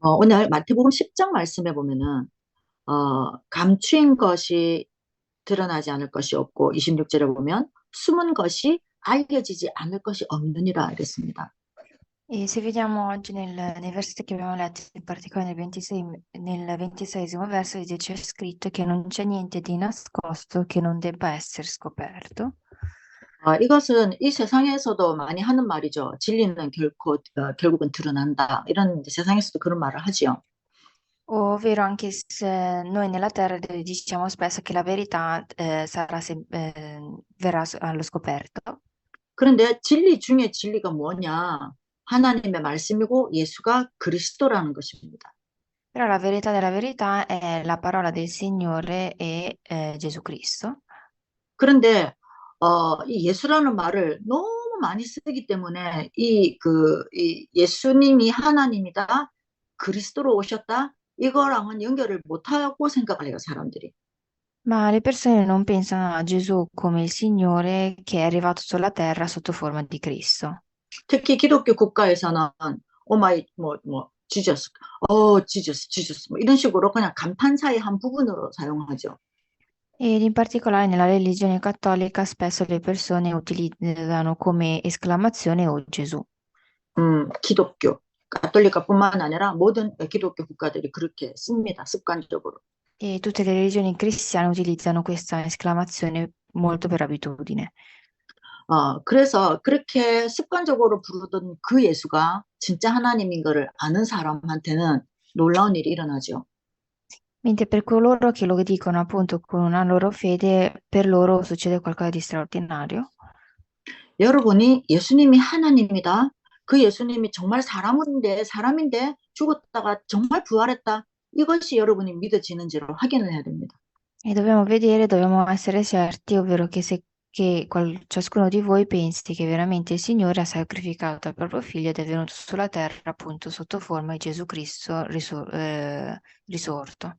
오늘 마태복음 10장 말씀에 보면은 감추인 것이 드러나지 않을 것이 없고 26절에 보면 숨은 것이 알려지지 않을 것이 없느니라 이랬습니다. E se vediamo oggi nei versetti che abbiamo letto, in particolare nel 26esimo verso, c'è scritto che non c'è niente di nascosto che non debba essere scoperto. 이것은 이 세상에서도 많이 하는 말이죠. 진리는 결국은 드러난다. 이런 이제 세상에서도 그런 말을 하지요. Ovvero anche se noi nella terra diciamo spesso che la verità verrà allo scoperto. 그런데 진리 중에 진리가 뭐냐? 하나님의 말씀이고 예수가 그리스도라는 것입니다. Però la verità della verità è la parola del Signore e Gesù Cristo. 그런데 이 예수라는 말을 너무 많이 쓰기 때문에 이 예수님이 하나님이다, 그리스도로 오셨다, 이거랑은 연결을 못하고 생각을 해요, 사람들이. Ma le persone non pensano a Gesù come il Signore che è arrivato sulla terra sotto forma di Cristo. 특히 기독교 국가에서는 지저스, 지저스 뭐 이런 식으로 그냥 감탄사의 한 부분으로 사용하죠. Ed in particolare nella religione cattolica spesso le persone utilizzano come esclamazione o Gesù. 기독교, 가톨릭뿐만 아니라 모든 기독교 국가들이 그렇게 씁니다, 습관적으로. E tutte le religioni cristiane utilizzano questa esclamazione molto per abitudine. 그래서 그렇게 습관적으로 부르던 그 예수가 진짜 하나님인 것을 아는 사람한테는 놀라운 일이 일어나죠. Mentre per coloro che lo dicono appunto con una loro fede, per loro succede qualcosa di straordinario. 여러분이 예수님이 하나님이다. 그 예수님이 정말 사람인데 죽었다가 정말 부활했다. 이것이 여러분이 믿어지는지를 확인을 해야 됩니다. E dobbiamo essere certi, ovvero che ciascuno di voi pensi che veramente il Signore ha sacrificato il proprio figlio ed è venuto sulla terra appunto sotto forma di Gesù Cristo risorto.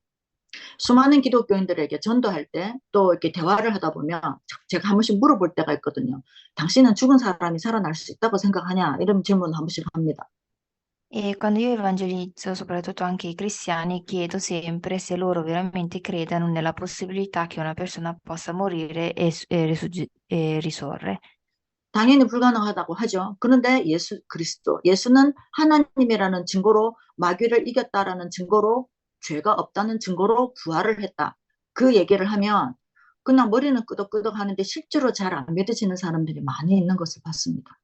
수많은 기독교인들에게 전도할 때 또 이렇게 대화를 하다 보면 제가 한 번씩 물어볼 때가 있거든요. 당신은 죽은 사람이 살아날 수 있다고 생각하냐? 이런 질문을 한 번씩 합니다. E quando io evangelizzo, soprattutto anche i cristiani, chiedo sempre se loro veramente credano nella possibilità che una persona possa morire e risorre. 당연히 불가능하다고 하죠. 그런데 예수는 하나님이라는 증거로 마귀를 이겼다라는 증거로 죄가 없다는 증거로 부활을 했다. 그 얘기를 하면 그냥 머리는 끄덕끄덕 하는데 실제로 잘 안 믿어지는 사람들이 많이 있는 것을 봤습니다.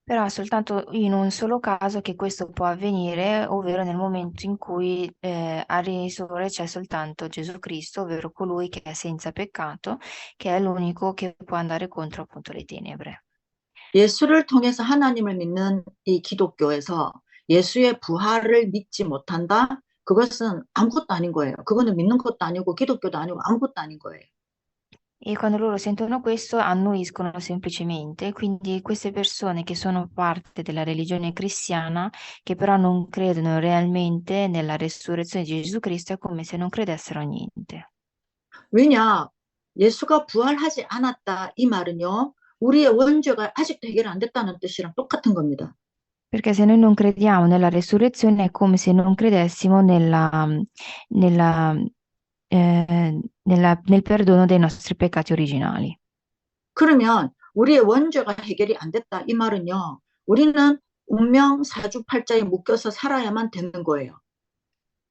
Però è soltanto in un solo caso che questo può avvenire, ovvero nel momento in cui a risorre c'è soltanto Gesù Cristo, ovvero colui che è senza peccato, che è l'unico che può andare contro appunto le tenebre. 예수를 통해서 하나님을 믿는 이 기독교에서 예수의 부활을 믿지 못한다? 그것은 아무것도 아닌 거예요. 그거는 믿는 것도 아니고 기독교도 아니고 아무것도 아닌 거예요. E quando loro sentono questo annuiscono semplicemente, quindi queste persone che sono parte della religione cristiana, che però non credono realmente nella resurrezione di Gesù Cristo, è come se non credessero a niente. 왜냐? 예수가 부활하지 않았다. 이 말은요, 우리의 원죄가 아직도 해결 안 됐다는 뜻이랑 똑같은 겁니다. Perché se noi non crediamo nella resurrezione è come se non credessimo nella, nel perdono dei nostri peccati originali. 그러면 우리의 원죄가 해결이 안 됐다. 이 말은요, 우리는 운명 사주팔자에 묶여서 살아야만 되는 거예요.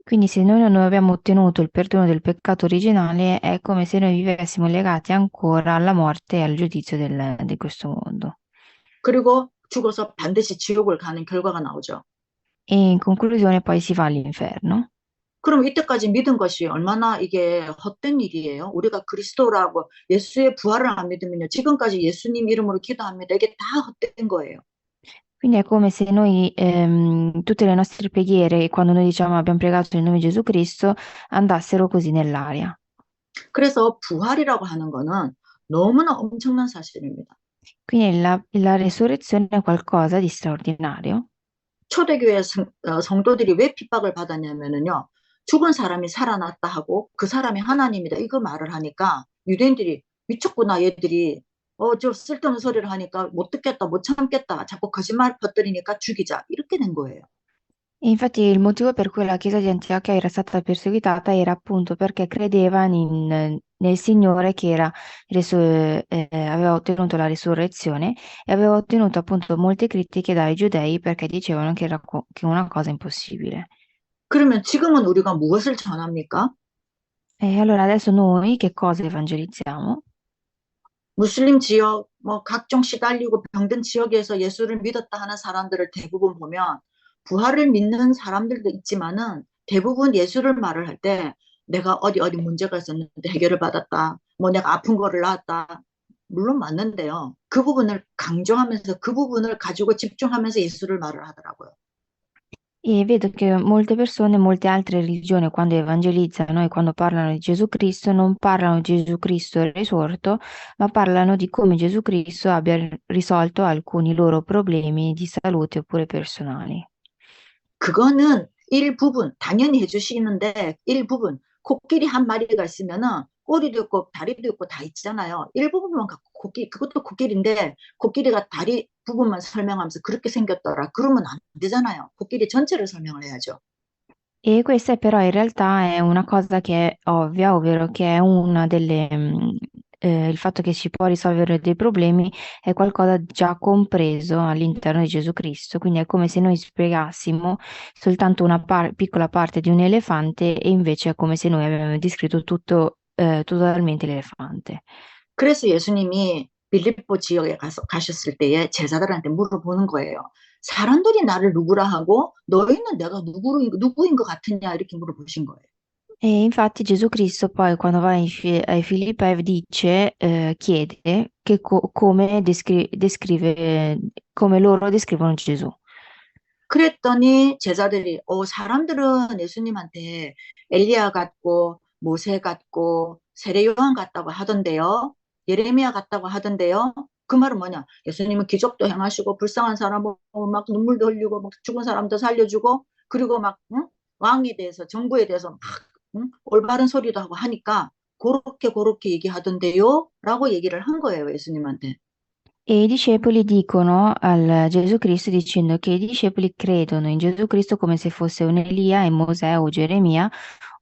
Quindi se noi non abbiamo ottenuto il perdono del peccato originale è come se noi vivessimo legati ancora alla morte e al giudizio di questo mondo. 그리고 죽어서 반드시 지옥을 가는 결과가 나오죠. E in conclusione poi si va all'inferno. 그럼 이때까지 믿은 것이 얼마나 이게 헛된 일이에요? 우리가 그리스도라고 예수의 부활을 안 믿으면요. 지금까지 예수님 이름으로 기도합니다. 이게 다 헛된 거예요. Quindi è come se noi tutte le nostre preghiere, quando noi diciamo abbiamo pregato nel nome di Gesù Cristo, andassero così nell'aria. 그래서 부활이라고 하는 거는 너무나 엄청난 사실입니다. Quindi la resurrezione è qualcosa di straordinario. 초대교회 성도들이 왜 핍박을 받았냐면은요. 죽은 사람이 살아났다 하고 그 사람이 하나님이다 이거 말을 하니까 유대인들이 미쳤구나 얘들이 저 쓸데없는 소리를 하니까 못 듣겠다, 못 참겠다, 자꾸 거짓말 퍼뜨리니까 죽이자. 이렇게 된 거예요. E infatti il motivo per cui la Chiesa di Antiochia era stata perseguitata era appunto perché credeva nel Signore che aveva ottenuto la risurrezione e aveva ottenuto appunto molte critiche dai giudei perché dicevano che era che una cosa impossibile. 그러면 지금은 우리가 무엇을 전합니까? E allora adesso noi che cosa evangelizziamo? 무슬림 지역, 뭐 각종 시달리고 병든 지역에서 예수를 믿었다 하는 사람들을 대부분 보면 부활을 믿는 사람들도 있지만은 대부분 예수를 말을 할 때 내가 어디 어디 문제가 있었는데 해결을 받았다. 뭐 내가 아픈 거를 나았다. 물론 맞는데요. 그 부분을 강조하면서 그 부분을 가지고 집중하면서 예수를 말을 하더라고요. E vedo che molte persone, molte altre religioni, quando evangelizzano e quando parlano di Gesù Cristo, non parlano di Gesù Cristo risorto, ma parlano di come Gesù Cristo abbia risolto alcuni loro problemi di salute oppure personali. 그거는 일부분 당연히 해주시는데 일부분 코끼리 한 마리가 있으면은 꼬리도 있고 다리도 있고 다 있잖아요. 일부분만 갖고 코끼리 그것도 코끼리인데 코끼리가 다리 부분만 설명하면서 그렇게 생겼더라. 그러면 안 되잖아요. 코끼리 전체를 설명을 해야죠. E questa però in realtà è una cosa che è ovvia, ovvero che è una il fatto che si può risolvere dei problemi è qualcosa già compreso all'interno di Gesù Cristo, quindi è come se noi spiegassimo soltanto una piccola parte di un elefante e invece è come se noi avessimo descritto tutto, totalmente l'elefante. 그래서 예수님이 빌립보 지역에 가셨을 때에 제자들한테 물어보는 거예요. 사람들이 나를 누구라 하고 너희는 내가 누구인 것 같으냐 이렇게 물어보신 거예요. E infatti Gesù Cristo poi quando va ai Filippei dice, chiede che come descrive, come loro descrivono Gesù. 그랬더니 제자들이 사람들은 예수님한테 엘리야 같고 모세 같고 세례 요한 같다고 하던데요. 예레미야 같다고 하던데요. 그 말은 뭐냐? 예수님은 기적도 행하시고 불쌍한 사람은 막 눈물도 흘리고 막 죽은 사람도 살려주고 그리고 막 응? 왕에 대해서 정부에 대해서 막 응? 올바른 소리도 하고 하니까 그렇게 얘기하던데요. 라고 얘기를 한 거예요. 예수님한테. E i discepoli dicono al Gesù Cristo dicendo che i discepoli credono in Gesù Cristo come se fosse un Elia e Mosè o Geremia,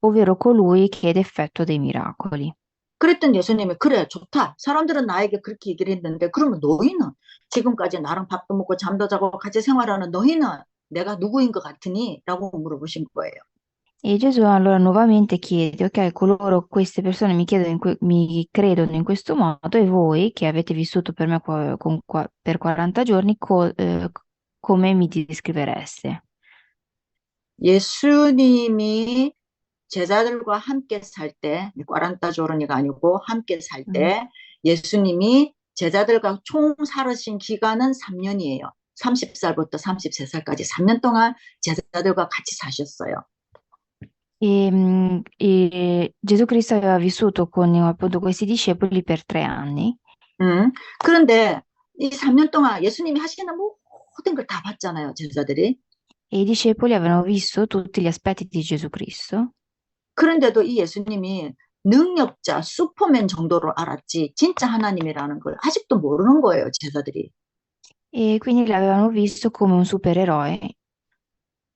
ovvero colui che è effetto dei miracoli. 그랬더니 예수님이 그래 좋다. 사람들은 나에게 그렇게 얘기를 했는데 그러면 너희는 지금까지 나랑 밥도 먹고 잠도 자고 같이 생활하는 너희는 내가 누구인 것 같으니? 라고 물어보신 거예요. E Gesù allora nuovamente chiede, ok, queste persone mi credono in questo modo e voi che avete vissuto per me per 40 giorni, come mi descrivereste? 예수님이 제자들과 함께 살 때, 40 조르니가 아니고 함께 살 Mm. 때 예수님이 제자들과 총 살으신 기간은 3년이에요. 30살부터 33살까지 3년 동안 제자들과 같이 사셨어요. E Gesù Cristo aveva vissuto con appunto questi discepoli per 3 anni. 그런데 이 3년 동안 예수님이 하시는 모든 걸 다 봤잖아요, 제자들이. E i discepoli avevano visto tutti gli aspetti di Gesù Cristo, 그런데도 이 예수님이 능력자, 슈퍼맨 정도로 알았지, 진짜 하나님이라는 걸 아직도 모르는 거예요, 제자들이. e quindi l'avevano visto come un supereroe.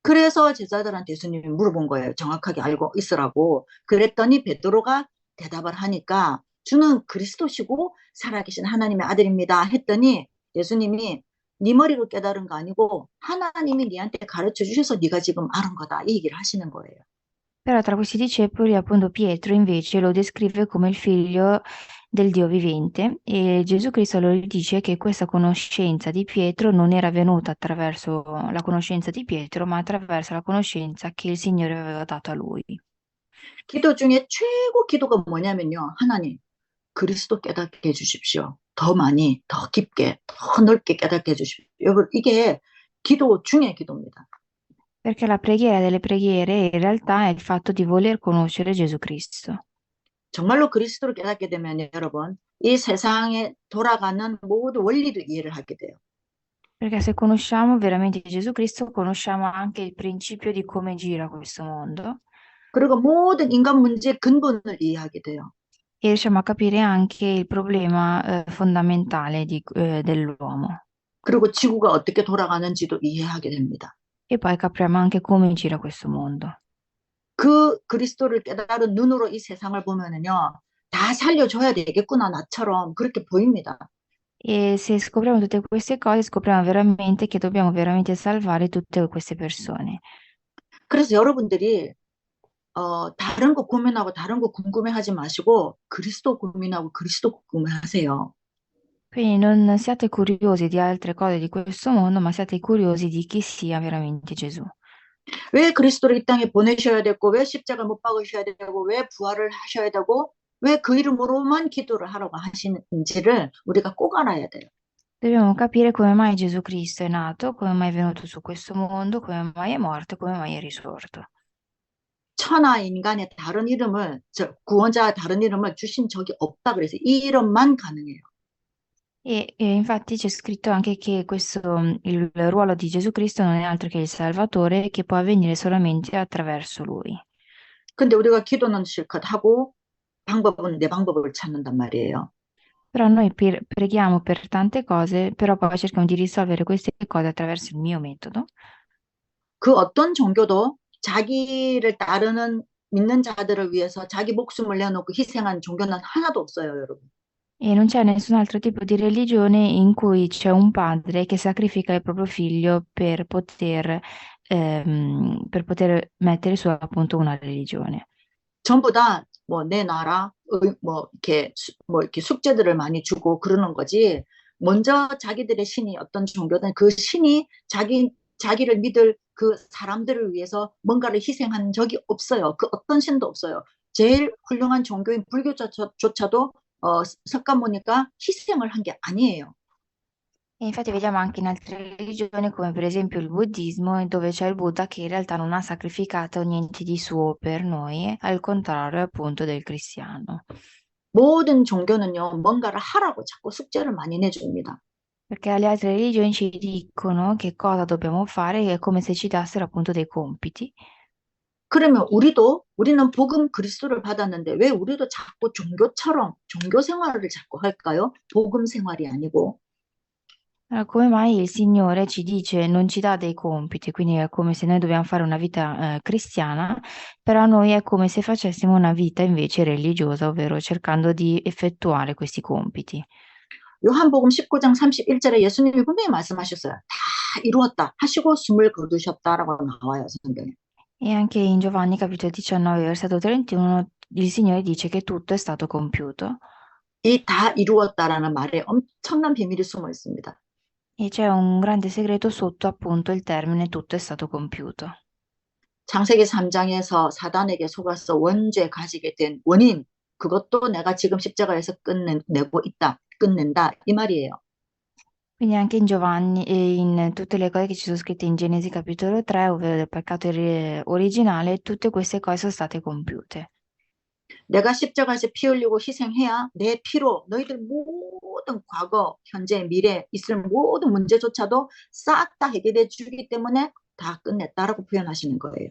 그래서 제자들한테 예수님이 물어본 거예요. 정확하게 알고 있으라고. 그랬더니 베드로가 대답을 하니까 주는 그리스도시고 살아계신 하나님의 아들입니다. 했더니 예수님이 네 머리로 깨달은 거 아니고 하나님이 네한테 가르쳐 주셔서 네가 지금 알은 거다. 이 얘기를 하시는 거예요. Però tra questi discepoli, appunto, Pietro invece lo descrive come il figlio del Dio vivente e Gesù Cristo lo dice che questa conoscenza di Pietro non era venuta attraverso la conoscenza di Pietro, ma attraverso la conoscenza che il Signore aveva dato a lui. 기도 중에 최고 기도가 뭐냐면요. 하나님, 그리스도 깨닫게 해주십시오. 더 많이, 더 깊게, 더 넓게 깨닫게 해주십시오. 여러분, 이게 기도 중의 기도입니다. Perché la preghiera delle preghiere in realtà è il fatto di voler conoscere Gesù Cristo. 정말로 그리스도를 깨닫게 되면 여러분, 이 세상에 돌아가는 모든 원리도 이해를 하게 돼요. Perché se conosciamo veramente Gesù Cristo, conosciamo anche il principio di come gira questo mondo 그리고 모든 인간 문제의 근본을 이해하게 돼요. e riusciamo a capire anche il problema fondamentale dell'uomo. 그리고 지구가 어떻게 돌아가는지도 이해하게 됩니다. E poi capiamo anche come gira questo mondo. 그 그리스도를 깨달은 눈으로 이 세상을 보면은요, 다 살려줘야 되겠구나, 나처럼 그렇게 보입니다. E se scopriamo tutte queste cose, scopriamo veramente che dobbiamo veramente salvare tutte queste persone. 그래서 여러분들이 다른 거 고민하고 다른 거 궁금해하지 마시고 그리스도 고민하고 그리스도 궁금해하세요. Quindi non siate curiosi di altre cose di questo mondo, ma siate curiosi di chi sia veramente Gesù. 왜 그리스도를 이 땅에 보내셔야 되고 왜 십자가 못 박으셔야 되고 왜 부활을 하셔야 되고 왜 그 이름으로만 기도를 하라고 하시는지를 우리가 꼭 알아야 돼요. Dobbiamo capire come mai Gesù Cristo è nato, come mai è venuto su questo mondo, come mai è morto, come mai è risorto. 천하 인간의 다른 이름을 구원자 다른 이름을 주신 적이 없다 그래서 이 이름만 가능해요. E infatti c'è scritto anche che il ruolo di Gesù Cristo non è altro che il Salvatore che può avvenire solamente attraverso Lui. 근데 우리가 기도는 실컷 하고 방법은 내 방법을 찾는단 말이에요. Però noi preghiamo per tante cose, però poi cerchiamo di risolvere queste cose attraverso il mio metodo. 그 어떤 종교도 자기를 따르는 믿는 자들을 위해서 자기 목숨을 내놓고 희생한 종교는 하나도 없어요, 여러분. E non c'è nessun altro tipo di religione in cui c'è un padre che sacrifica il proprio figlio per poter mettere su appunto una religione. 전부 다 뭐 내 나라 뭐 이렇게 뭐 이렇게 숙제들을 많이 주고 그러는 거지. 먼저 자기들의 신이 어떤 종교든 그 신이 자기를 믿을 그 사람들을 위해서 뭔가를 희생한 적이 없어요. 그 어떤 신도 없어요. 제일 훌륭한 종교인 불교조차도 석가모니가 희생을 한 게 아니에요. E infatti vediamo anche in altre religioni, come per esempio il buddismo, dove c'è il Buddha che in realtà non ha sacrificato niente di suo per noi, al contrario appunto del cristiano. 모든 종교는요, 뭔가를 하라고 자꾸 숙제를 많이 내줍니다. Perché le altre religioni ci dicono che cosa dobbiamo fare, è come se ci dassero appunto dei compiti. 그러면 우리는 복음 그리스도를 받았는데 왜 우리도 자꾸 종교 생활을 자꾸 할까요? 복음 생활이 아니고. Allora, come mai il Signore ci dice, non ci dà dei compiti, quindi è come se noi dobbiamo fare una vita cristiana, però a noi è come se facessimo una vita invece religiosa, ovvero cercando di effettuare questi compiti. 요한복음 19장 31절에 예수님이 분명히 말씀하셨어요. 다 이루었다 하시고 숨을 거두셨다라고 나와요, 성경에. E anche in Giovanni capitolo 19, versetto 31, il Signore dice che tutto è stato compiuto. 이 다 이루었다라는 말에 엄청난 비밀이 숨어 있습니다. E c'è un grande segreto sotto appunto il termine tutto è stato compiuto. 창세기 3장에서 사단에게 속아서 원죄 가지게 된 원인, 그것도 내가 지금 십자가에서 끝낸다 이 말이에요. Quindi anche in Giovanni e in tutte le cose che ci sono scritte in Genesi capitolo 3, ovvero del peccato originale, tutte queste cose sono state compiute. 내가 십자가에서 피 흘리고 희생해야 내 피로 너희들 모든 과거, 현재, 미래 있을 모든 문제조차도 싹 다 해결해 주기 때문에 다 끝냈다라고 표현하시는 거예요.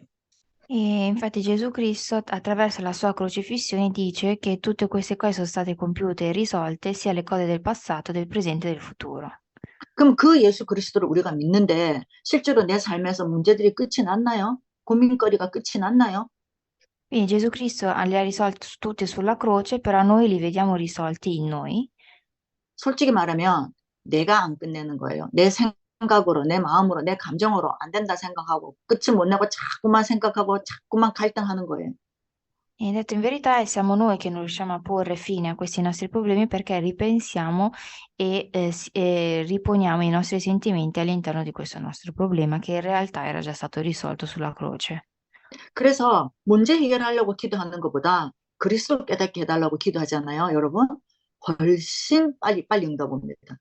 E infatti Gesù Cristo attraverso la sua crocifissione dice che tutte queste cose sono state compiute e risolte, sia le cose del passato, del presente e del futuro. 그럼 그 예수 그리스도를 우리가 믿는데 실제로 내 삶에서 문제들이 끝이 났나요? 고민거리가 끝이 났나요? Quindi Gesù Cristo li ha risolti tutti sulla croce, però noi li vediamo risolti in noi. 솔직히 말하면 내가 안 끝내는 거예요. 내 생각으로, 내 마음으로, 내 감정으로 안 된다 생각하고 끝을 못 내고 자꾸만 생각하고 자꾸만 갈등하는 거예요. E detto in verità, siamo noi che non riusciamo a porre fine a questi nostri problemi perché ripensiamo e riponiamo i nostri sentimenti all'interno di questo nostro problema che in realtà era già stato risolto sulla croce. 그래서 문제 해결하려고 기도하는 것보다 그리스도 깨닫게 해달라고 기도하잖아요, 여러분. 훨씬 빨리 응답 옵니다.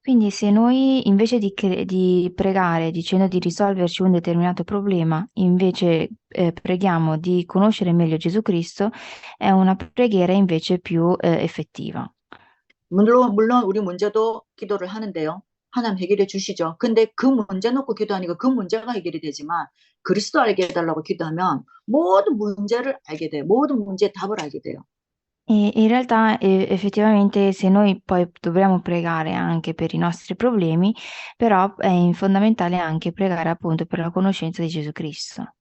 Quindi se noi invece di pregare dicendo di risolverci un determinato problema, invece preghiamo di conoscere meglio Gesù Cristo, è una preghiera invece più effettiva. 물론 우리 문제도 기도를 하는데요. 하나님 해결해 주시죠. 근데 그 문제 놓고 기도하니까 그 문제가 해결이 되지만 그리스도 알게 해달라고 기도하면 모든 문제를 알게 돼요. 모든 문제의 답을 알게 돼요. E in realtà effettivamente se noi poi dobbiamo pregare anche per i nostri problemi, però è fondamentale anche pregare appunto per la conoscenza di Gesù Cristo.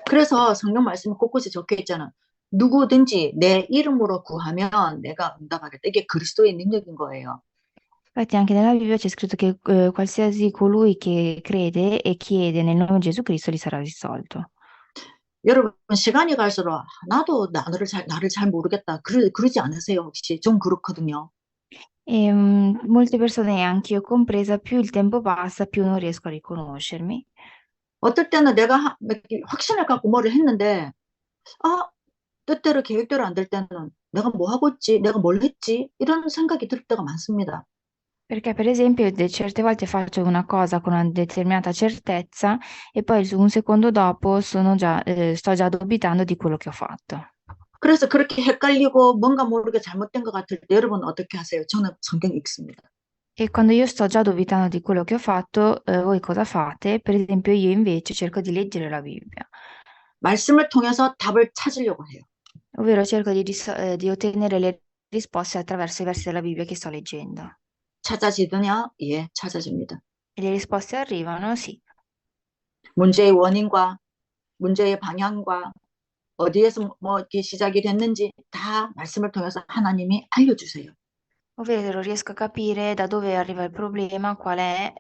그래서 성경 말씀 곳곳에 적혀 있잖아. 누구든지 내 이름으로 구하면 내가 응답하겠다. 이게 그리스도의 능력인 거예요. Infatti anche nella Bibbia c'è scritto che qualsiasi colui che crede e chiede nel nome di Gesù Cristo gli sarà risolto. 여러분, 시간이 갈수록 나도 나를 잘 모르겠다. 그러지 않으세요, 혹시? 좀 그렇거든요. E molte persone, anch'io compresa, più il tempo passa, più non riesco a riconoscermi. 어떨 때는 내가 이렇게 확신을 갖고 뭐를 했는데, 아, 뜻대로 계획대로 안 될 때는 내가 뭐 하고 있지? 내가 뭘 했지? 이런 생각이 들 때가 많습니다. Perché, per esempio, certe volte faccio una cosa con una determinata certezza e poi un secondo dopo sto già dubitando di quello che ho fatto. 그래서 그렇게 헷갈리고 뭔가 모르게 잘못된 것 같을 때 여러분 어떻게 하세요? 저는 성경 읽습니다. E quando io sto già dubitando di quello che ho fatto, voi cosa fate? Per esempio, io invece cerco di leggere la Bibbia, 말씀을 통해서 답을 찾으려고 해요. ovvero cerco di ottenere le risposte attraverso i versi della Bibbia che sto leggendo. 찾아지느냐? 예, 찾아집니다. E le risposte arrivano? Sì. 문제의 원인과 문제의 방향과 어디에서 뭐 이렇게 시작이 됐는지 다 말씀을 통해서 하나님이 알려주세요. Ovvero riesco a capire da dove arriva il problema, qual è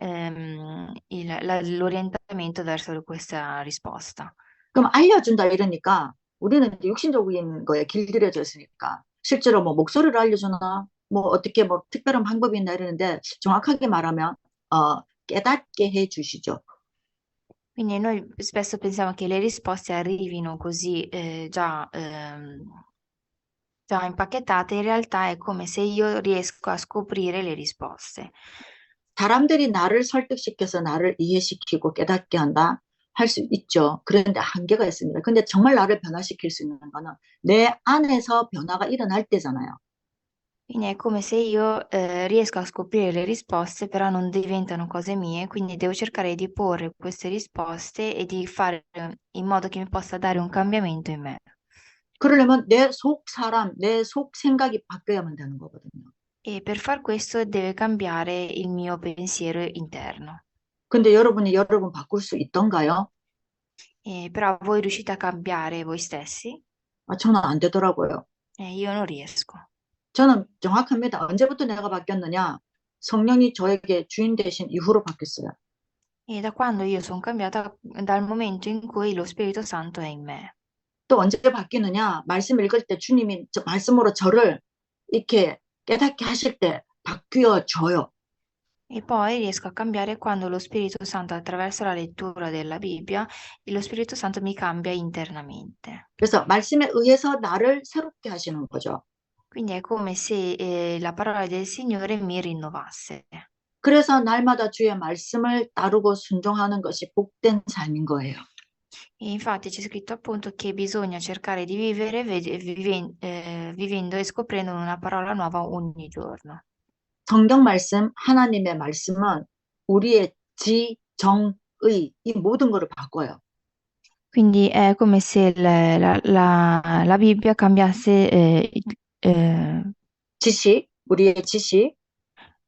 l'orientamento verso questa risposta. 그럼 알려준다 이러니까 우리는 이제 육신적인 거에 길들여져 있으니까 실제로 뭐 목소리를 알려주나 뭐 어떻게 뭐 특별한 방법이 있나 이러는데 정확하게 말하면 깨닫게 해주시죠. Quindi noi spesso pensiamo che le risposte arrivino così già impacchettate, in realtà è come se io riesco a scoprire le risposte. 사람들이 나를 설득시켜서 나를 이해시키고 깨닫게 한다 할 수 있죠. 그런데 한계가 있습니다. 근데 정말 나를 변화시킬 수 있는 거는 내 안에서 변화가 일어날 때잖아요. Quindi è come se io riesco a scoprire le risposte, però non diventano cose mie, quindi devo cercare di porre queste risposte e di fare in modo che mi possa dare un cambiamento in me. 그러려면 내 속 사람, 내 속 생각이 바뀌어야만 되는 거거든요. E per far questo deve cambiare il mio pensiero interno. 근데 여러분이 여러분 바꿀 수 있던가요? Però voi riuscite a cambiare voi stessi? 저는 안 되더라고요. Io non riesco. 저는 정확합니다. 언제부터 내가 바뀌었느냐? 성령이 저에게 주인 되신 이후로 바뀌었어요. E da quando io sono cambiata, dal momento in cui lo Spirito Santo è in me. 또 언제 바뀌느냐? 말씀 읽을 때 주님이 말씀으로 저를 이렇게 깨닫게 하실 때 바뀌어져요. E poi riesco a cambiare quando lo Spirito Santo, attraverso la lettura della Bibbia, lo Spirito Santo mi cambia internamente. 그래서 말씀에 의해서 나를 새롭게 하시는 거죠. Quindi è come se la parola del Signore mi rinnovasse. 그래서 날마다 주의 말씀을 따르고 순종하는 것이 복된 삶인 거예요. E infatti c'è scritto appunto che bisogna cercare di vivere vivendo e scoprendo una parola nuova ogni giorno. 성경 말씀, 하나님의 말씀은 우리의 지, 정, 의, 이 모든 것을 바꿔요. Quindi è come se la Bibbia cambiasse 우리의 지식,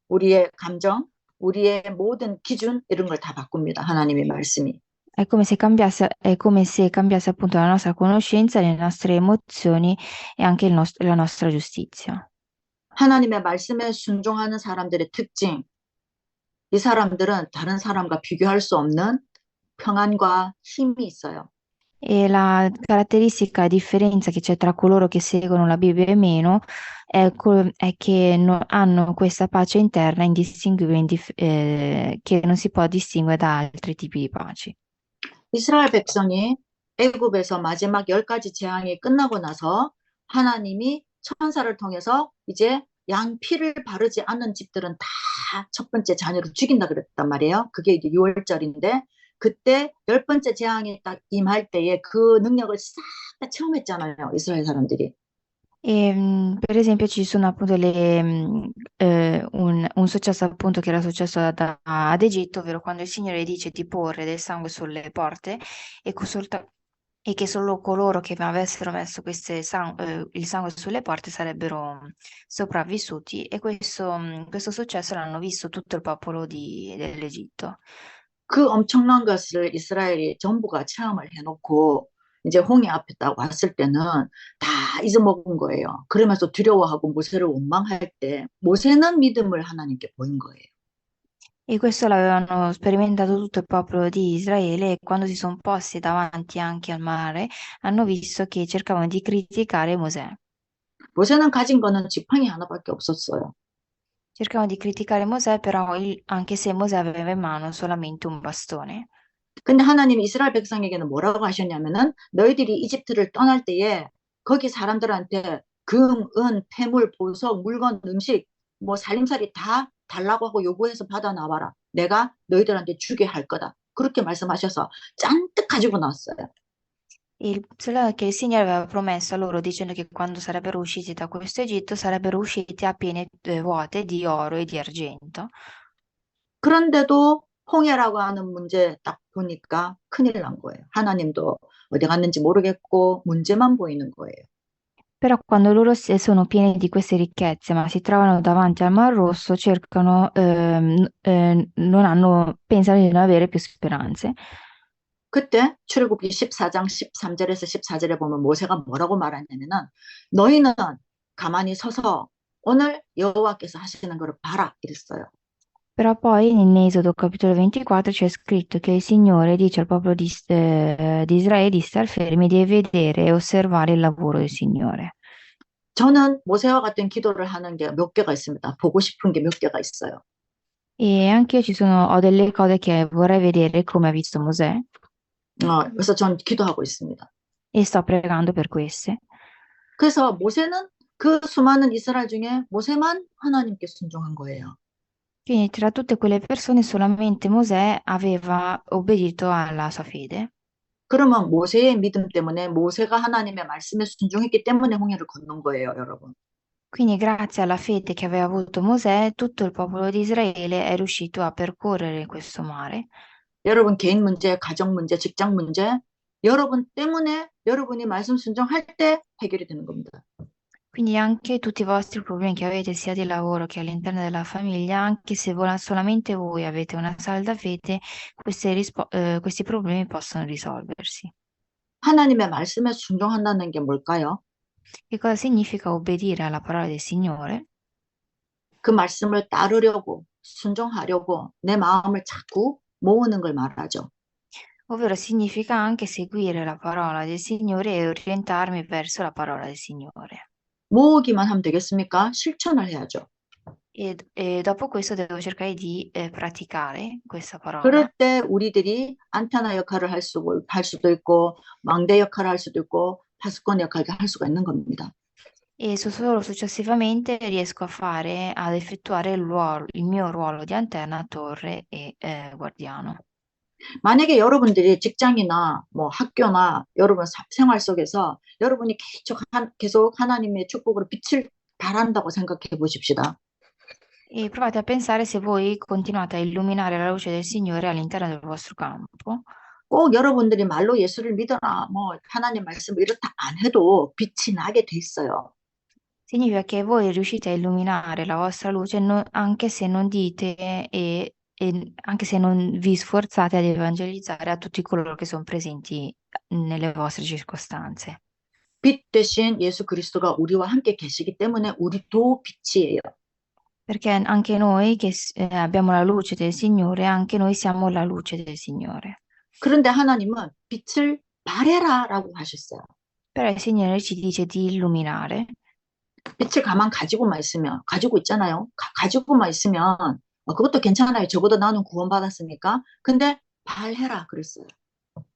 우리의 감정, 우리의 모든 기준 이런 걸 다 바꿉니다. 하나님의 말씀이. è come se cambiasse appunto la nostra conoscenza, le nostre emozioni e anche la nostra giustizia. 하나님의 말씀에 순종하는 사람들의 특징. 이 사람들은 다른 사람과 비교할 수 없는 평안과 힘이 있어요. E la caratteristica e differenza che c'è tra coloro che seguono la Bibbia e meno è che hanno questa pace interna indistinguibile, che non si può distinguere da altri tipi di pace. 이스라엘 백성이 애굽에서 마지막 10가지 재앙이 끝나고 나서 하나님이 천사를 통해서 이제 양 피를 바르지 않는 집들은 다 첫 번째 자녀를 죽인다 그랬단 말이에요. 그게 이제 6월절인데 그때 10번째 재앙이 딱 임할 때에 그 능력을 싹 다 체험했잖아요. 이스라엘 사람들이. Per esempio ci sono appunto un successo appunto che era successo ad Egitto, ovvero quando il Signore dice di porre del sangue sulle porte e e che solo coloro che avessero messo il sangue sulle porte sarebbero sopravvissuti e questo successo l'hanno visto tutto il popolo dell'Egitto. 그 엄청난 것을 이스라엘이 전부가 체험을 해놓고 이제 홍해 앞에 딱 왔을 때는 다 잊어먹은 거예요. 그러면서 두려워하고 모세를 원망할 때 모세는 믿음을 하나님께 보인 거예요. E questo l'avevano sperimentato tutto il popolo di Israele e quando si sono posti davanti anche al mare hanno visto che cercavano di criticare Mosè. 모세는 가진 거는 지팡이 하나밖에 없었어요. Cercavano di criticare Mosè, però anche se Mosè aveva in mano solamente un bastone. 근데 하나님이 이스라엘 백성에게는 뭐라고 하셨냐면은 너희들이 이집트를 떠날 때에 거기 사람들한테 금, 은, 패물, 보석, 물건, 음식, 뭐 살림살이 다 달라고 hago 요구해서 받아 나와라. 내가 너희들한테 주게 할 거다. 그렇게 말씀하셔서 잔뜩 가지고 나왔어요. Solo che il Signore aveva promesso a loro dicendo che quando sarebbero usciti da questo Egitto sarebbero usciti a piene vuote di oro e di argento. 그런데도 홍해라고 하는 문제 딱 보니까 큰일 난 거예요. 하나님도 어디 갔는지 모르겠고 문제만 보이는 거예요. Però quando loro sono pieni di queste ricchezze, ma si trovano davanti al Mar Rosso, pensano di non avere più speranze. 그때 출애굽기 14장 13절에서 14절에 보면 모세가 뭐라고 말하냐면은 너희는 가만히 서서 오늘 여호와께서 하시는 것을 봐라 이랬어요. Però poi in Esodo capitolo 24 c'è scritto che il Signore dice al popolo di Israele di star fermi, di vedere e osservare il lavoro del Signore. 저는 모세와 같은 기도를 하는 게 몇 개가 있습니다. 보고 싶은 게 몇 개가 있어요. E anche io ho delle cose che vorrei vedere come ha visto Mosè 그래서 전 기도하고 있습니다. e sto pregando per queste. 그래서 모세는 그 수많은 이스라엘 중에 모세만 하나님께 순종한 거예요. Quindi tra tutte quelle persone solamente Mosè aveva obbedito alla sua fede. 그러면 모세의 믿음 때문에 모세가 하나님의 말씀에 순종했기 때문에 홍해를 건넌 거예요, 여러분. Quindi grazie alla fede che aveva avuto Mosè, tutto il popolo di Israele è riuscito a percorrere questo mare. 여러분 개인 문제, 가정 문제, 직장 문제, 여러분 때문에 여러분이 말씀 순종할 때 해결이 되는 겁니다. Quindi anche tutti i vostri problemi che avete sia di lavoro che all'interno della famiglia, anche se solamente voi avete una salda fede, questi problemi possono risolversi. 하나님의 말씀에 순종한다는 게 뭘까요? Che cosa significa obbedire alla parola del Signore? 그 말씀을 따르려고, 순종하려고 내 마음을 자꾸 모으는 걸 말하죠. Ovvero significa anche seguire la parola del Signore e orientarmi verso la parola del Signore. 모으기만 하면 되겠습니까? 실천을 해야죠. E dopo questo devo cercare di praticare questa parola. 그럴 때 우리들이 안테나 역할을 할 수도 있고 망대 역할을 할 수도 있고 파수꾼 역할을 할 수가 있는 겁니다. E solo successivamente riesco ad effettuare il mio ruolo di antenna, torre e guardiano. 만약에 여러분들이 직장이나 뭐 학교나 여러분 생활 속에서 여러분이 계속 하나님의 축복으로 빛을 발한다고 생각해 보십시다. E provate a pensare se voi continuate a illuminare la luce del Signore all'interno del vostro campo. 꼭 여러분들이 말로 예수를 믿어라, 뭐 하나님 말씀 이렇다 안 해도 빛이 나게 돼 있어요. Significa che voi riuscite a illuminare la vostra luce anche se non dite e anche se non vi sforzate ad evangelizzare a tutti coloro che sono presenti nelle vostre circostanze. 빛 대신 예수 그리스도가 우리와 함께 계시기 때문에 우리도 빛이에요. Perché anche noi che abbiamo la luce del Signore, anche noi siamo la luce del Signore. 그런데 하나님은 빛을 발해라라고 하셨어요. Però il Signore ci dice di illuminare. 빛을 가지고 있잖아요. 가지고만 있으면 그것도 괜찮아요. 적어도 나는 구원받았으니까. 근데 발해라 그랬어요.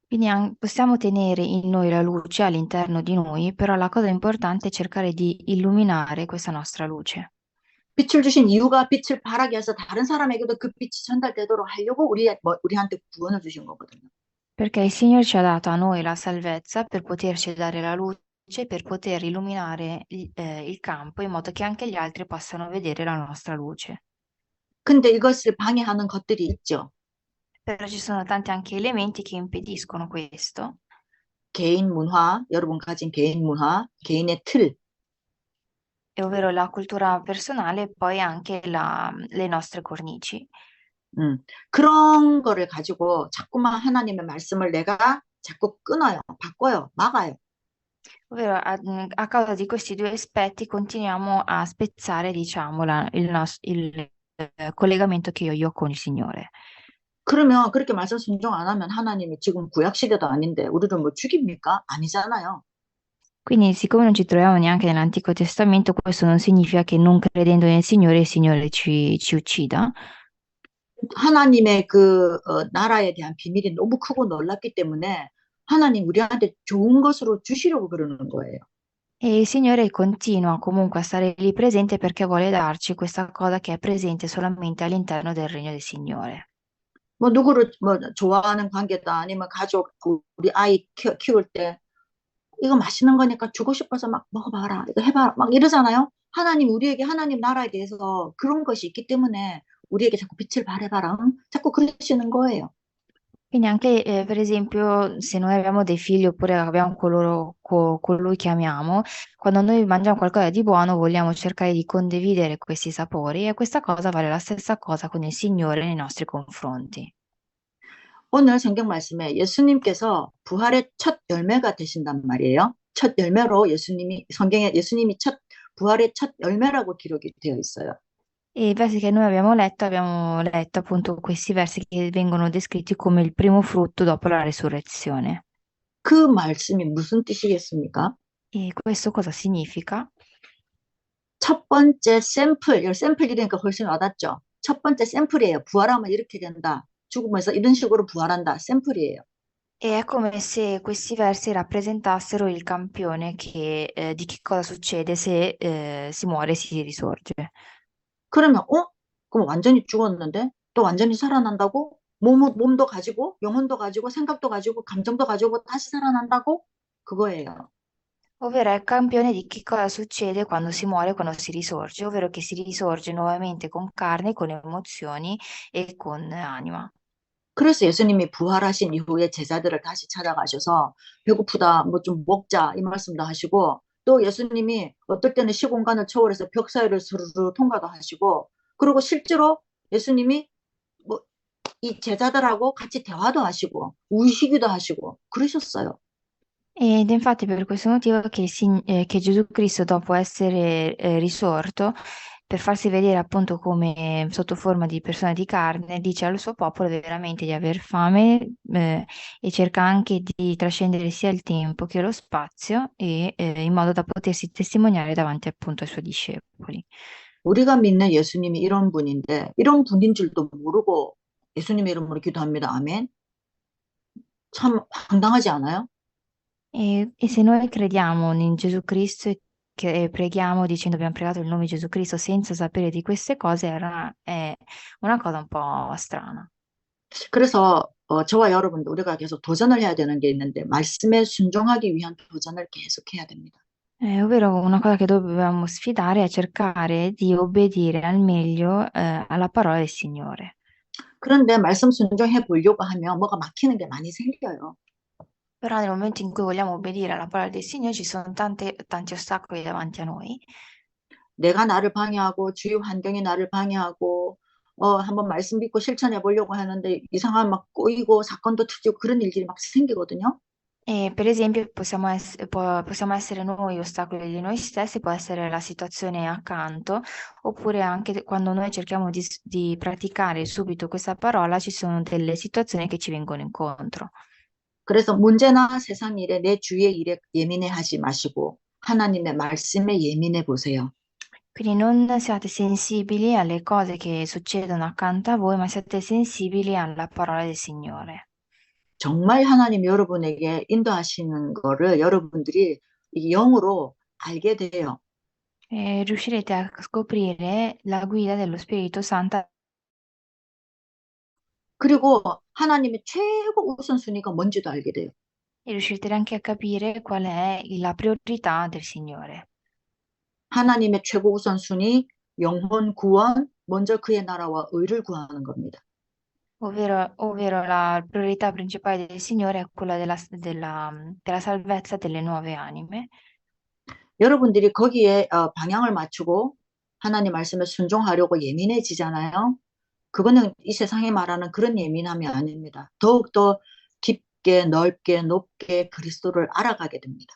Quindi possiamo tenere in noi la luce all'interno di noi, però la cosa importante è cercare di illuminare questa nostra luce. 빛을 주신 이유가 빛을 발하게 해서 다른 사람에게도 그 빛이 전달되도록 하려고 우리한테 구원을 주신 거거든요. Perché il Signore ci ha dato a noi la salvezza per poterci dare la luce, per poter illuminare il campo in modo che anche gli altri possano vedere la nostra luce. 근데 이것을 방해하는 것들이 있죠. Però ci sono tanti anche elementi che impediscono questo. 개인 문화, 여러분 가진 개인 문화, 개인의 틀, ovvero la cultura personale e poi anche le nostre cornici. 음, 그런 거를 가지고 자꾸만 하나님의 말씀을 내가 자꾸 끊어요, 바꿔요, 막아요. Ovvero a causa di questi due aspetti continuiamo a spezzare, diciamo, il collegamento che io ho con il Signore. 그러면 그렇게 말씀 순종 안 하면 하나님이 지금 구약 시대도 아닌데 우리를 뭐 죽입니까? 아니잖아요. Quindi, siccome non ci troviamo neanche nell'Antico Testamento, questo non significa che non credendo nel Signore, il Signore ci uccida. 하나님의 그 나라에 대한 비밀이 너무 크고 놀랍기 때문에 하나님 우리한테 좋은 것으로 주시려고 그러는 거예요. E il Signore continua comunque a stare lì presente perché vuole darci questa cosa che è presente solamente all'interno del regno del Signore. 뭐 누구를 뭐 좋아하는 관계다 아니면 가족 우리 아이 키울 때 이거 맛있는 거니까 주고 싶어서 막 먹어봐라 이거 해봐 막 이러잖아요. 하나님 우리에게 하나님 나라에 대해서 그런 것이 있기 때문에 우리에게 자꾸 빛을 발해봐라 응? 자꾸 그러시는 거예요. Quindi anche, per esempio, se noi abbiamo dei figli oppure abbiamo colui che amiamo, quando noi mangiamo qualcosa di buono vogliamo cercare di condividere questi sapori e questa cosa vale la stessa cosa con il Signore nei nostri confronti. 오늘 성경 말씀에 예수님께서 부활의 첫 열매가 되신단 말이에요. 첫 열매로 예수님이 성경에 예수님이 부활의 첫 열매라고 기록이 되어 있어요. E i versi che noi abbiamo letto appunto questi versi che vengono descritti come il primo frutto dopo la resurrezione. 그 말씀이 무슨 뜻이겠습니까? E questo cosa significa? 첫 번째 샘플, 샘플이니까 훨씬 와닿죠. 첫 번째 샘플이에요. 부활하면 이렇게 된다. 죽으면서 이런 식으로 부활한다. 샘플이에요. E è come se questi versi rappresentassero il campione di che cosa succede se si muore e si risorge. 그러면 그럼 완전히 죽었는데 또 완전히 살아난다고? 몸도 가지고 영혼도 가지고 생각도 가지고 감정도 가지고 다시 살아난다고? 그거예요. Ovvero è il campione di che cosa succede quando si muore, quando si risorge, ovvero che si risorge nuovamente con carne, con emozioni e con anima. 그래서 예수님이 부활하신 이후에 제자들을 다시 찾아가셔서 배고프다, 뭐 좀 먹자 이 말씀도 하시고 또 예수님이 어떨 때는 시공간을 초월해서 벽 사이를 스르르 통과도 하시고 그리고 실제로 예수님이 뭐 이 제자들하고 같이 대화도 하시고 우시기도 하시고 그러셨어요. Ed è infatti per questo motivo che Gesù Cristo, dopo essere risorto, per farsi vedere appunto come sotto forma di persona di carne, dice al suo popolo veramente di aver fame e cerca anche di trascendere sia il tempo che lo spazio in modo da potersi testimoniare davanti appunto ai suoi discepoli. 우리가 믿는 예수님이 이런 분인데 이런 분인 줄도 모르고 예수님 이름으로 기도합니다. 아멘. 참 황당하지 않아요? E se noi crediamo in Gesù Cristo e che preghiamo dicendo abbiamo pregato il nome di Gesù Cristo senza sapere di queste cose, è una cosa un po' strana. 그래서 저와 여러분도 우리가 계속 도전을 해야 되는 게 있는데 말씀에 순종하기 위한 도전을 계속 해야 됩니다. Ovvero una cosa che dobbiamo sfidare è cercare di obbedire al meglio alla parola del Signore. 그런데 말씀 순종해 보려고 하면 뭐가 막히는 게 많이 생겨요. Però nel momento in cui vogliamo obbedire alla parola del Signore ci sono tanti ostacoli davanti a noi. 내가 나를 방해하고 주위 환경이 나를 방해하고 한번 말씀 믿고 실천해 보려고 하는데 이상한 막 꼬이고 사건도 터지고 그런 일들이 막 생기거든요. E per esempio possiamo essere noi ostacoli di noi stessi, può essere la situazione accanto, oppure anche quando noi cerchiamo di praticare subito questa parola, ci sono delle situazioni che ci vengono incontro. 그래서 문제나 세상 일에 내 주위의 일에 예민해 하지 마시고 하나님의 말씀에 예민해 보세요. Quindi non siate sensibili alle cose che succedono accanto a voi, ma siate sensibili alla parola del Signore. 정말 하나님 여러분에게 인도하시는 거를 여러분들이 이 영으로 알게 돼요. E riuscirete a scoprire la guida dello Spirito Santo 그리고 하나님의 최고 우선순위가 뭔지도 알게 돼요. e riuscirete anche a capire qual è la priorità del Signore. 하나님의 최고 우선순위, 영혼 구원, 먼저 그의 나라와 의를 구하는 겁니다. ovvero la priorità principale del Signore è quella della salvezza delle nuove anime. 여러분들이 거기에 방향을 맞추고 하나님 말씀에 순종하려고 예민해지잖아요. 그거는 이 세상에 말하는 그런 예민함이 아닙니다. 더욱더 깊게, 넓게, 높게 그리스도를 알아가게 됩니다.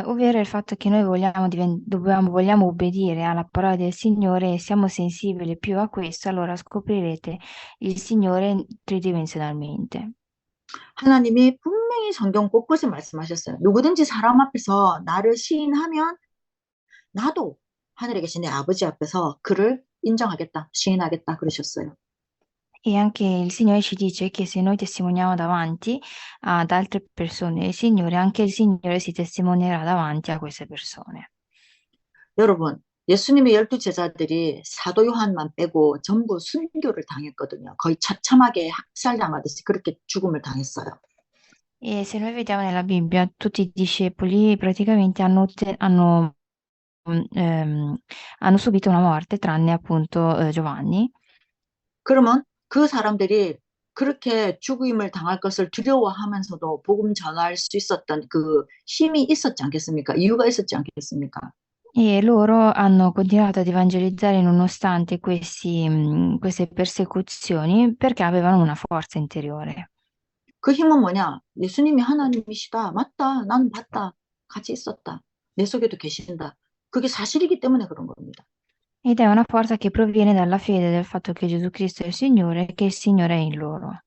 Ovvero il fatto che noi vogliamo obbedire alla parola del Signore e siamo sensibili più a questo, allora scoprirete il Signore tridimensionalmente. 하나님이 분명히 성경 곳곳에 말씀하셨어요. 누구든지 사람 앞에서 나를 시인하면 나도 하늘에 계신 내 아버지 앞에서 그를 인정하겠다, 시인하겠다 그러셨어요. E anche il Signore ci dice che se noi testimoniamo davanti ad altre persone il Signore, anche il Signore si testimonierà davanti a queste persone. 여러분, 예수님의 12제자들이 사도 요한만 빼고 전부 순교를 당했거든요. 거의 처참하게 학살당하듯이 그렇게 죽음을 당했어요. E se noi vediamo nella Bibbia, tutti i discepoli praticamente hanno subito una morte, tranne appunto Giovanni. 그러면 그 사람들이 그렇게 죽임을 당할 것을 두려워하면서도 복음 전할 수 있었던 그 힘이 있었지 않겠습니까? 이유가 있었지 않겠습니까? E loro hanno continuato ad evangelizzare nonostante queste persecuzioni perché avevano una forza interiore. 그 힘은 뭐냐? 예수님이 하나님이시다. 맞다. 나는 봤다. 같이 있었다. 내 속에도 계신다. 그게 사실이기 때문에 그런 겁니다. Ed è una forza che proviene dalla fede del fatto che Gesù Cristo è il Signore e che il Signore è in loro.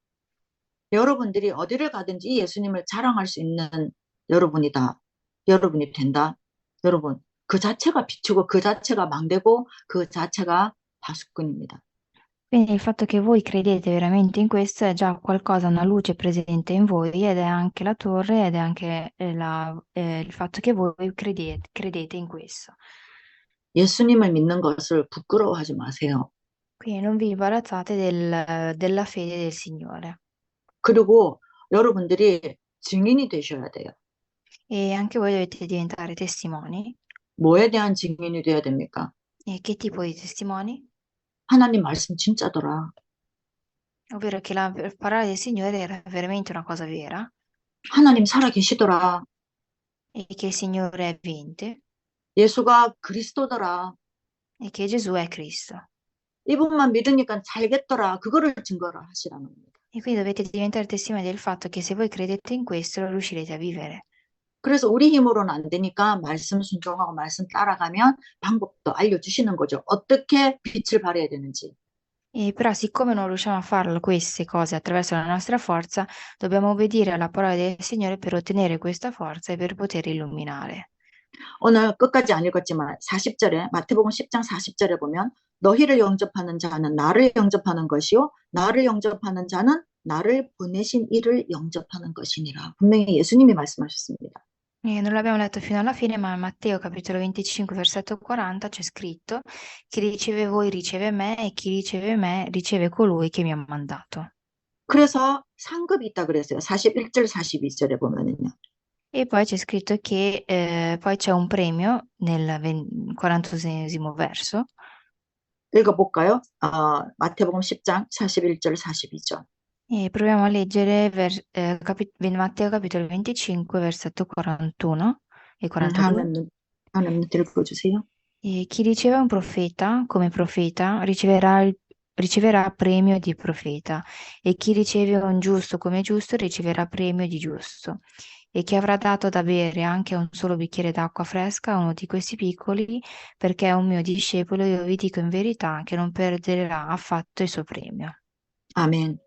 여러분들이 어디를 가든지 예수님을 자랑할 수 있는 여러분이다. 여러분이 된다. 여러분, 그 자체가 비추고 그 자체가 망대고 그 자체가 파수꾼입니다. Quindi il fatto che voi credete veramente in questo è già qualcosa, una luce presente in voi ed è anche la torre ed è anche il fatto che voi credete in questo. 예수님을 믿는 것을 부끄러워하지 마세요. Quindi non vi imbarazzate della fede del Signore. 그리고 여러분들이 증인이 되셔야 돼요. E anche voi dovete diventare testimoni. 뭐에 대한 증인이 돼야 됩니까? E che tipo di testimoni? 하나님 말씀 진짜더라. Ovvero che la parola del Signore era veramente una cosa vera 하나님 살아 계시더라. e che il Signore è vivente 예수가 그리스도더라. e che Gesù è Cristo. 이분만 믿으니까 살겠더라. 그거를 증거를 하시라는 겁니다. E quindi dovete diventare testimoni del fatto che se voi credete in questo lo riuscirete a vivere. 그래서 우리 힘으로는 안 되니까 말씀 순종하고 말씀 따라가면 방법도 알려주시는 거죠. 어떻게 빛을 발해야 되는지. E però siccome non riusciamo a farlo queste cose attraverso la nostra forza, dobbiamo obbedire alla parola del Signore per ottenere questa forza e per poter illuminare. 오늘 끝까지 안 읽었지만 40절에 마태복음 10장 40절에 보면 너희를 영접하는 자는 나를 영접하는 것이요 나를 영접하는 자는 나를 보내신 이를 영접하는 것이니라. 분명히 예수님이 말씀하셨습니다. E non l'abbiamo letto fino alla fine, ma in Matteo capitolo 25, versetto 40 c'è scritto: chi riceve voi riceve me e chi riceve me riceve colui che mi ha mandato. 그래서 상급이 있다 그랬어요. 41절 42절에 보면은요. E poi c'è scritto che poi c'è un premio nel 42esimo verso. 읽어볼까요? 마태복음 10장 41절 42절. E proviamo a leggere Matteo capitolo 25, versetto 41 e 42. 하나님 읽어주세요. E chi riceve un profeta come profeta riceverà premio di profeta, e chi riceve un giusto come giusto riceverà premio di giusto. E chi avrà dato da bere anche un solo bicchiere d'acqua fresca a uno di questi piccoli, perché è un mio discepolo, io vi dico in verità che non perderà affatto il suo premio. 아멘.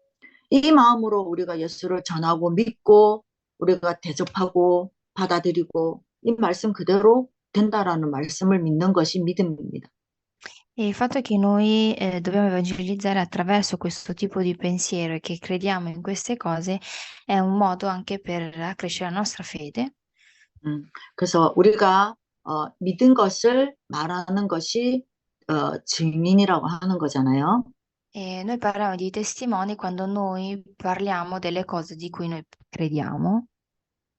이 마음으로 우리가 예수를 전하고 믿고 우리가 대접하고 받아들이고 이 말씀 그대로 된다라는 말씀을 믿는 것이 믿음입니다. E il fatto che noi dobbiamo evangelizzare attraverso questo tipo di pensiero e che crediamo in queste cose è un modo anche per accrescere la nostra fede. 그래서 우리가 믿은 것을 말하는 것이 증인이라고 하는 거잖아요. E noi parliamo di testimoni quando noi parliamo delle cose di cui noi crediamo.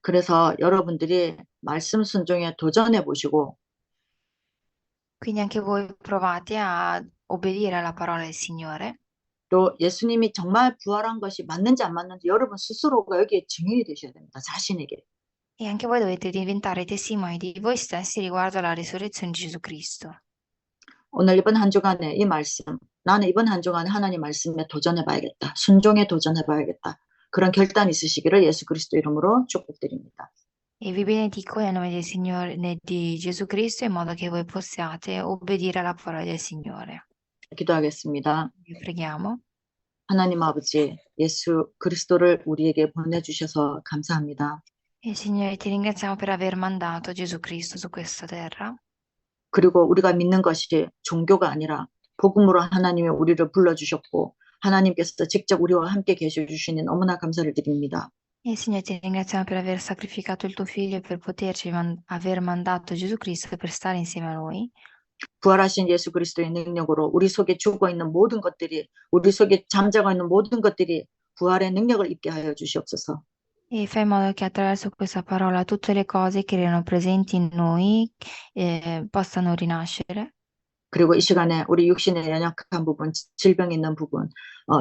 그래서 여러분들이 말씀 순종에 도전해 보시고 Quindi anche voi provate a obbedire alla parola del Signore 또 예수님이 정말 부활한 것이 맞는지 안 맞는지 여러분 스스로가 여기에 증인이 되셔야 됩니다. 자신에게. E anche voi dovete diventare testimoni di voi stessi riguardo alla risurrezione di Gesù Cristo. 오늘 이번 한 주간에 이 말씀, 나는 이번 한 주간에 하나님 말씀에 도전해봐야겠다. 순종에 도전해봐야겠다. 그런 결단이 있으시기를 예수 그리스도 이름으로 축복드립니다. E vi benedico nel nome del Signore, di Gesù Cristo, in modo che voi possiate obbedire alla parola del Signore. 기도하겠습니다. Preghiamo. 하나님 아버지, 예수 그리스도를 우리에게 보내주셔서 감사합니다. E Signore, ti ringraziamo per aver mandato Gesù Cristo su questa terra. 그리고 우리가 믿는 것이 종교가 아니라 복음으로 하나님이 우리를 불러주셨고 하나님께서 직접 우리와 함께 계셔 주시니 너무나 감사를 드립니다. E Signore, ti ringraziamo per aver sacrificato il tuo figlio e per poterci aver mandato Gesù Cristo per stare insieme a noi. 부활하신 예수 그리스도의 능력으로 우리 속에 죽어 있는 모든 것들이, 우리 속에 잠자고 있는 모든 것들이 부활의 능력을 입게 하여 주시옵소서. E fai in modo che attraverso questa parola tutte le cose che erano presenti in noi possano rinascere. 그리고 이 시간에 우리 육신의 연약한 부분, 질병 있는 부분,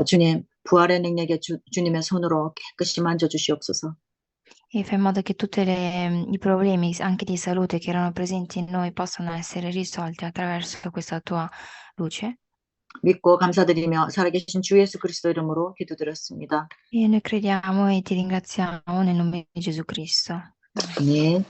주님 부활의 능력에 주님의 손으로 깨끗이 만져주시옵소서. E fai in modo che tutti i problemi, anche di salute, che erano presenti in noi possano essere risolti attraverso questa tua luce. 믿고 감사드리며 살아계신 주 예수 그리스도 이름으로 기도드렸습니다. E noi crediamo e ti ringraziamo nel nome di Gesù Cristo. 아멘.